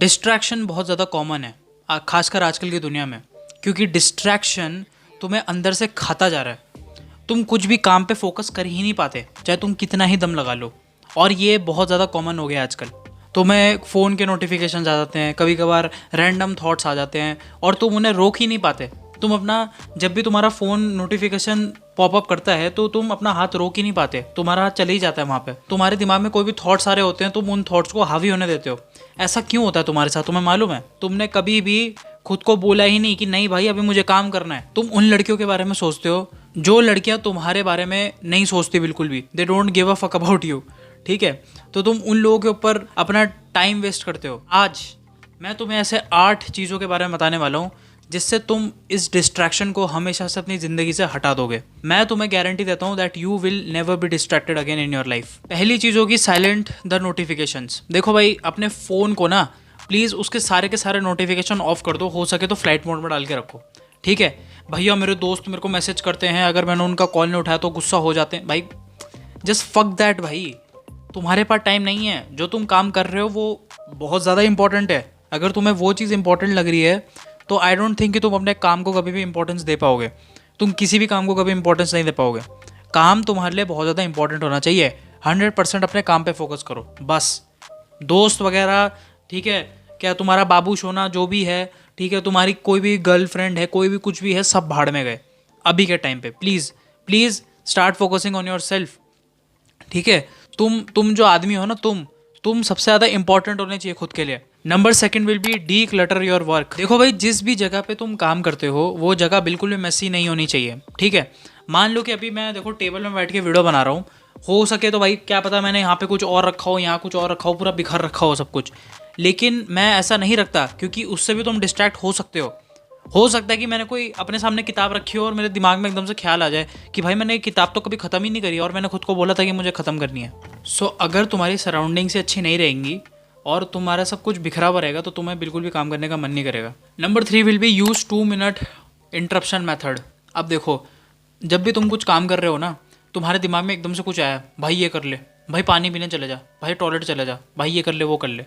Distraction बहुत ज़्यादा common है खासकर आजकल की दुनिया में, क्योंकि डिस्ट्रैक्शन तुम्हें अंदर से खाता जा रहा है। तुम कुछ भी काम पे फोकस कर ही नहीं पाते, चाहे तुम कितना ही दम लगा लो। और ये बहुत ज़्यादा कॉमन हो गया आजकल। तुम्हें फ़ोन के नोटिफिकेशन आ जाते हैं, कभी कभार रैंडम थॉट्स आ जाते हैं और तुम उन्हें रोक ही नहीं पाते। तुम अपना, जब भी तुम्हारा फ़ोन नोटिफिकेशन पॉपअप करता है तो तुम अपना हाथ रोक ही नहीं पाते, तुम्हारा हाथ चले ही जाता है वहाँ पे। तुम्हारे दिमाग में कोई भी थॉट्स आ रहे होते हैं, तुम उन थॉट्स को हावी होने देते हो। ऐसा क्यों होता है तुम्हारे साथ, तुम्हें मालूम है? तुमने कभी भी खुद को बोला ही नहीं कि नहीं भाई अभी मुझे काम करना है। तुम उन लड़कियों के बारे में सोचते हो जो लड़कियां तुम्हारे बारे में नहीं सोचती बिल्कुल भी। They don't give a fuck about you, ठीक है? तो तुम उन लोगों के ऊपर अपना टाइम वेस्ट करते हो। आज मैं तुम्हें ऐसे 8 चीज़ों के बारे में बताने वाला हूँ जिससे तुम इस डिस्ट्रैक्शन को हमेशा से अपनी ज़िंदगी से हटा दोगे। मैं तुम्हें गारंटी देता हूँ that you will never be distracted again in your life. पहली चीज़ होगी साइलेंट द नोटिफिकेशंस। देखो भाई, अपने फ़ोन को ना प्लीज़ उसके सारे के सारे नोटिफिकेशन ऑफ कर दो, हो सके तो फ्लाइट मोड में डाल के रखो, ठीक है? भैया मेरे दोस्त मेरे को मैसेज करते हैं, अगर मैंने उनका कॉल नहीं उठाया तो गुस्सा हो जाते हैं। भाई जस्ट फक दैट भाई, तुम्हारे पास टाइम नहीं है। जो तुम काम कर रहे हो वो बहुत ज़्यादा इंपॉर्टेंट है। अगर तुम्हें वो चीज़ इंपॉर्टेंट लग रही है तो आई डोंट थिंक कि तुम अपने काम को कभी भी इंपॉर्टेंस दे पाओगे। तुम किसी भी काम को कभी इंपॉर्टेंस नहीं दे पाओगे। काम तुम्हारे लिए बहुत ज़्यादा इंपॉर्टेंट होना चाहिए। 100% अपने काम पे फोकस करो बस। दोस्त वगैरह, ठीक है, क्या तुम्हारा बाबू सोना जो भी है, ठीक है, तुम्हारी कोई भी गर्लफ्रेंड है, कोई भी कुछ भी है, सब भाड़ में गए अभी के टाइम पे। Please please start focusing on your self, ठीक है? तुम जो आदमी हो ना, तुम सबसे ज़्यादा इंपॉर्टेंट होने चाहिए खुद के लिए। Number 2 will be D clutter your work. देखो भाई, जिस भी जगह पे तुम काम करते हो वो जगह बिल्कुल भी मेसी नहीं होनी चाहिए, ठीक है? मान लो कि अभी मैं देखो टेबल में बैठ के वीडियो बना रहा हूँ, हो सके तो भाई क्या पता मैंने यहाँ पे कुछ और रखा हो, यहाँ कुछ और रखा हो, पूरा बिखर रखा हो सब कुछ, लेकिन मैं ऐसा नहीं रखता क्योंकि उससे भी तुम डिस्ट्रैक्ट हो सकते हो। हो सकता है कि मैंने कोई अपने सामने किताब रखी हो और मेरे दिमाग में एकदम से ख्याल आ जाए कि भाई मैंने ये किताब तो कभी ख़त्म ही नहीं करी और मैंने खुद को बोला था कि मुझे ख़त्म करनी है। सो अगर तुम्हारी सराउंडिंग से अच्छी नहीं रहेंगी और तुम्हारा सब कुछ बिखरा हुआ रहेगा तो तुम्हें बिल्कुल भी काम करने का मन नहीं करेगा। Number 3 will be use 2 minute interruption method. अब देखो, जब भी तुम कुछ काम कर रहे हो ना, तुम्हारे दिमाग में एकदम से कुछ आया, भाई ये कर ले, भाई पानी पीने चले जा, भाई टॉयलेट चले जा, भाई ये कर ले वो कर ले।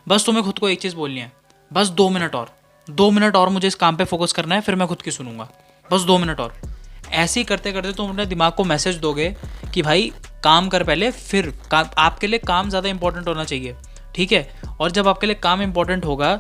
बस तुम्हें खुद को एक चीज़ बोलनी है, बस 2 मिनट और मुझे इस काम पे फोकस करना है, फिर मैं खुद की सुनूंगा, बस 2 मिनट और। ऐसे ही करते करते तुम अपने दिमाग को मैसेज दोगे कि भाई काम कर पहले, फिर आपके लिए काम ज़्यादा इंपॉर्टेंट होना चाहिए, ठीक है? और जब आपके लिए काम इंपॉर्टेंट होगा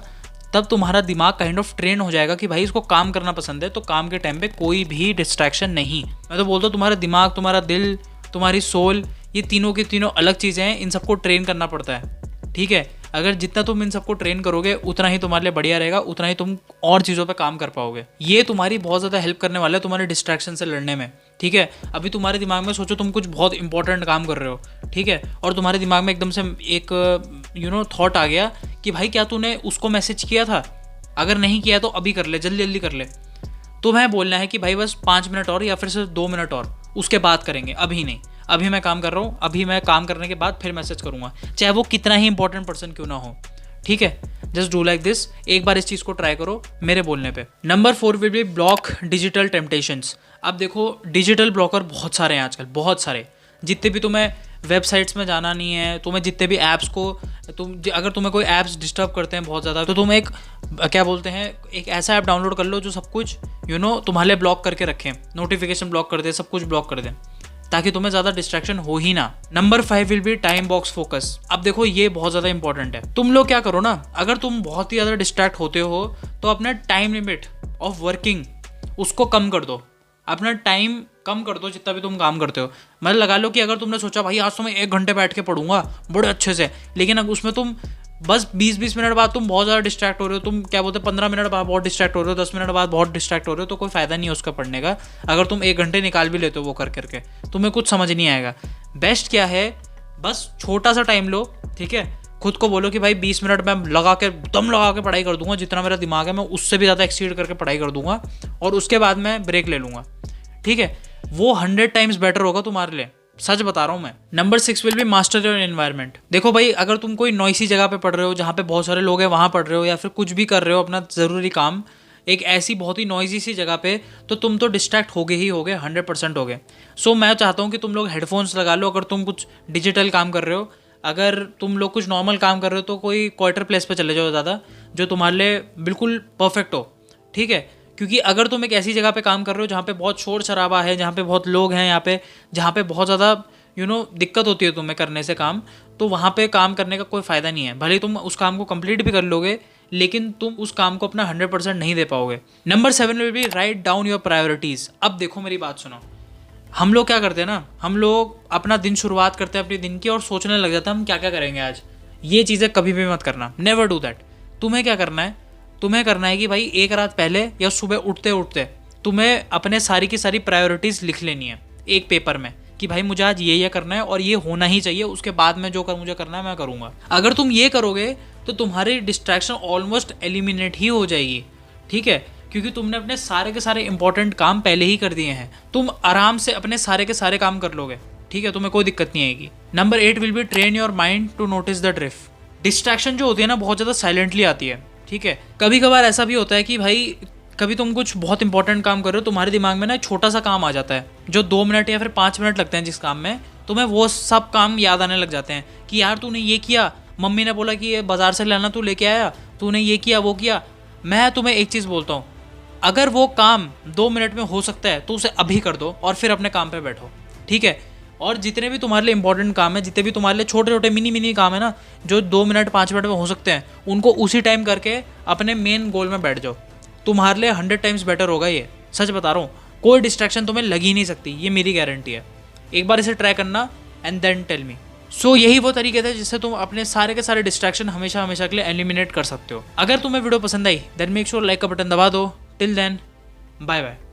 तब तुम्हारा दिमाग काइंड ऑफ ट्रेन हो जाएगा कि भाई इसको काम करना पसंद है, तो काम के टाइम पे कोई भी डिस्ट्रैक्शन नहीं। मैं तो बोलता हूँ तुम्हारा दिमाग, तुम्हारा दिल, तुम्हारी सोल, ये तीनों की तीनों अलग चीज़ें हैं, इन सबको ट्रेन करना पड़ता है, ठीक है? अगर जितना तुम इन सबको ट्रेन करोगे उतना ही तुम्हारे लिए बढ़िया रहेगा, उतना ही तुम और चीज़ों पे काम कर पाओगे। ये तुम्हारी बहुत ज़्यादा हेल्प करने वाला है तुम्हारे डिस्ट्रैक्शन से लड़ने में, ठीक है? अभी तुम्हारे दिमाग में सोचो तुम कुछ बहुत इंपॉर्टेंट काम कर रहे हो, ठीक है, और तुम्हारे दिमाग में एकदम से एक थॉट आ गया कि भाई क्या तूने उसको मैसेज किया था? अगर नहीं किया तो अभी कर ले, जल्दी जल्दी कर ले। तुम्हें बोलना है कि भाई बस 5 मिनट और या फिर सिर्फ 2 मिनट और, उसके बाद करेंगे, अभी नहीं। अभी मैं काम कर रहा हूँ, अभी मैं काम करने के बाद फिर मैसेज करूँगा, चाहे वो कितना ही इंपॉर्टेंट पर्सन क्यों ना हो, ठीक है? Just do like this. एक बार इस चीज़ को ट्राई करो मेरे बोलने पे। Number 4 will be block digital temptations. अब देखो, डिजिटल ब्लॉकर बहुत सारे हैं आजकल, बहुत सारे। जितने भी तुम्हें वेबसाइट्स में जाना नहीं है, तुम्हें जितने भी ऐप्स को अगर तुम्हें कोई ऐप्स डिस्टर्ब करते हैं बहुत ज़्यादा, तो तुम एक क्या बोलते हैं, एक ऐसा ऐप डाउनलोड कर लो जो सब कुछ तुम्हारे लिए ब्लॉक करके रखें, नोटिफिकेशन ब्लॉक कर दे, सब कुछ ब्लॉक कर दें, ताकि तुम्हें ज़्यादा डिस्ट्रैक्शन हो ही ना। Number 5 will be time box focus. अब देखो, ये बहुत ज़्यादा इंपॉर्टेंट है। तुम लोग क्या करो ना, अगर तुम बहुत ही ज़्यादा डिस्ट्रैक्ट होते हो तो अपना टाइम लिमिट ऑफ वर्किंग उसको कम कर दो, अपना टाइम कम कर दो जितना भी तुम काम करते हो। मतलब लगा लो कि अगर तुमने सोचा भाई आज तो मैं 1 घंटे बैठ के पढ़ूंगा बड़े अच्छे से, लेकिन अब उसमें तुम बस 20-20 मिनट बाद तुम बहुत ज़्यादा डिस्ट्रैक्ट हो रहे हो, तुम क्या बोलते हैं 15 मिनट बाद बहुत डिस्ट्रैक्ट हो रहे हो, 10 मिनट बाद बहुत डिस्ट्रैक्ट हो रहे हो, तो कोई फ़ायदा नहीं है उसका पढ़ने का। अगर तुम 1 घंटे निकाल भी लेते हो वो कर करके, तुम्हें कुछ समझ नहीं आएगा। बेस्ट क्या है, बस छोटा सा टाइम लो, ठीक है? खुद को बोलो कि भाई 20 मिनट मैं दम लगा के पढ़ाई कर दूंगा, जितना मेरा दिमाग है मैं उससे भी ज़्यादा एक्सीड करके पढ़ाई कर दूंगा, और उसके बाद मैं ब्रेक ले लूँगा, ठीक है? वो 100 टाइम्स बेटर होगा तुम्हारे लिए, सच बता रहा हूँ मैं। Number 6 will be master your environment. देखो भाई, अगर तुम कोई नॉइसी जगह पे पढ़ रहे हो जहाँ पे बहुत सारे लोग हैं वहाँ पढ़ रहे हो, या फिर कुछ भी कर रहे हो अपना ज़रूरी काम एक ऐसी बहुत ही नॉइजी सी जगह पे, तो तुम तो डिस्ट्रैक्ट हो गए ही हो गए, 100% हो गए। सो मैं चाहता हूँ कि तुम लोग हेडफोन्स लगा लो अगर तुम कुछ डिजिटल काम कर रहे हो। अगर तुम लोग कुछ नॉर्मल काम कर रहे हो तो कोई क्वार्टर प्लेस पे चले जाओ ज़्यादा, जो तुम्हारे लिए बिल्कुल परफेक्ट हो, ठीक है। क्योंकि अगर तुम एक ऐसी जगह पे काम कर रहे हो जहाँ पे बहुत शोर शराबा है, जहाँ पे बहुत लोग हैं, यहाँ पे जहाँ पे बहुत ज़्यादा दिक्कत होती है तुम्हें करने से काम, तो वहाँ पे काम करने का कोई फ़ायदा नहीं है। भले ही तुम उस काम को कंप्लीट भी कर लोगे, लेकिन तुम उस काम को अपना 100% नहीं दे पाओगे। Number 7 will be write down your priorities. अब देखो मेरी बात सुनो, हम लोग क्या करते हैं ना, हम लोग अपना दिन शुरुआत करते हैं अपने दिन की और सोचने लग जाते हैं हम क्या क्या करेंगे आज। ये चीज़ें कभी भी मत करना, नेवर डू दैट। तुम्हें क्या करना है, तुम्हें करना है कि भाई एक रात पहले या सुबह उठते उठते तुम्हें अपने सारी की सारी प्रायोरिटीज़ लिख लेनी है एक पेपर में, कि भाई मुझे आज ये करना है और ये होना ही चाहिए, उसके बाद में जो मुझे करना है मैं करूँगा। अगर तुम ये करोगे तो तुम्हारी डिस्ट्रैक्शन ऑलमोस्ट एलिमिनेट ही हो जाएगी, ठीक है, क्योंकि तुमने अपने सारे के सारे इंपॉर्टेंट काम पहले ही कर दिए हैं। तुम आराम से अपने सारे के सारे काम कर लोगे, ठीक है, तुम्हें कोई दिक्कत नहीं आएगी। Number 8 will be train your mind to notice the drift. Distraction जो होती है ना बहुत ज़्यादा साइलेंटली आती है, ठीक है। कभी कभार ऐसा भी होता है कि भाई कभी तुम कुछ बहुत इंपॉर्टेंट काम कर रहे हो, तुम्हारे दिमाग में ना एक छोटा सा काम आ जाता है जो 2 मिनट या फिर 5 मिनट लगते हैं जिस काम में, तुम्हें वो सब काम याद आने लग जाते हैं कि यार तूने ये किया, मम्मी ने बोला कि ये बाजार से लाना, तू लेके आया, तूने ये किया वो किया। मैं तुम्हें एक चीज़ बोलता हूँ, अगर वो काम 2 मिनट में हो सकता है तो उसे अभी कर दो और फिर अपने काम पे बैठो, ठीक है। और जितने भी तुम्हारे लिए इंपॉर्टेंट काम है, जितने भी तुम्हारे लिए छोटे छोटे मिनी काम है ना, जो 2 मिनट 5 मिनट में हो सकते हैं, उनको उसी टाइम करके अपने मेन गोल में बैठ जाओ। तुम्हारे लिए 100 टाइम्स बेटर होगा ये, सच बता रहा हूँ। कोई डिस्ट्रैक्शन तुम्हें लग ही नहीं सकती, ये मेरी गारंटी है। एक बार इसे ट्राई करना एंड देन टेल मी। सो यही वो तरीके थे जिससे तुम अपने सारे के सारे डिस्ट्रैक्शन हमेशा हमेशा के लिए एलिमिनेट कर सकते हो। अगर तुम्हें वीडियो पसंद आई देन मेक श्योर लाइक का बटन दबा दो। Till then bye bye.